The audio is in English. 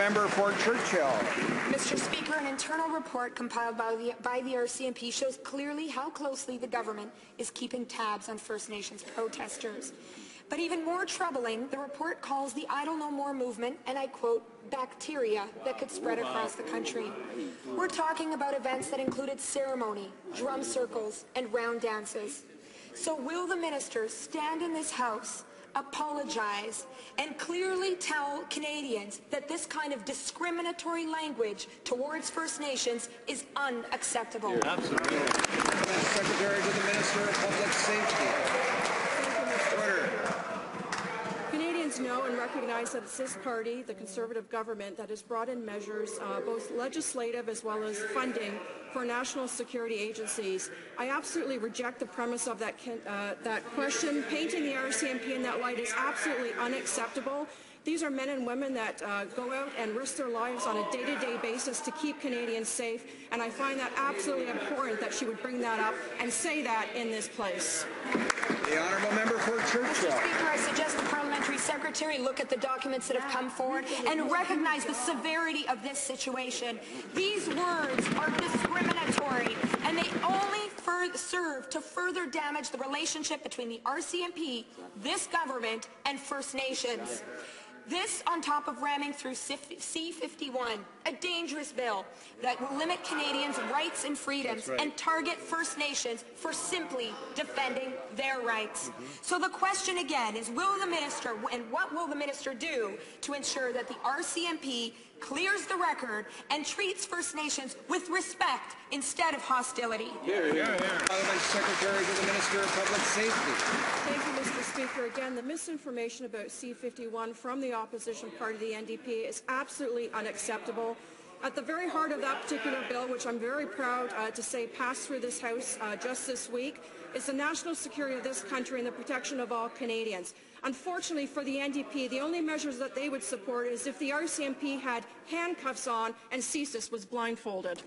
Member for Churchill. Mr. Speaker, an internal report compiled by the RCMP shows clearly how closely the government is keeping tabs on First Nations protesters. But even more troubling, the report calls the Idle No More movement, and I quote, bacteria that could spread across the country. We're talking about events that included ceremony, drum circles, and round dances. So will the minister stand in this House, apologize, and clearly tell Canadians that this kind of discriminatory language towards First Nations is unacceptable? Absolutely. Secretary to the Minister of Public Safety. Order. Canadians know and recognize that it's this party, the Conservative government, that has brought in measures, both legislative as well as funding, for national security agencies. I absolutely reject the premise of that question. Painting the RCMP in that light is absolutely unacceptable. These are men and women that go out and risk their lives on a day-to-day basis to keep Canadians safe, and I find that absolutely abhorrent that she would bring that up and say that in this place. The honourable member for Churchill. Mr. Speaker, I suggest the Parliamentary Secretary look at the documents that have come forward and recognize the severity of this situation. These words are discriminatory, and they only serve to further damage the relationship between the RCMP, this government, and First Nations. This on top of ramming through C-51, a dangerous bill that will limit Canadians' rights and freedoms and target First Nations for simply defending their rights. So the question again is, will the minister, and what will the minister do to ensure that the RCMP clears the record and treats First Nations with respect instead of hostility? Parliament Secretary to the Minister of Public Safety. Thank you, Mr. Speaker. Again, the misinformation about C-51 from the opposition party, the NDP, is absolutely unacceptable. At the very heart of that particular bill, which I'm very proud to say passed through this House just this week, is the national security of this country and the protection of all Canadians. Unfortunately for the NDP, the only measures that they would support is if the RCMP had handcuffs on and CSIS was blindfolded.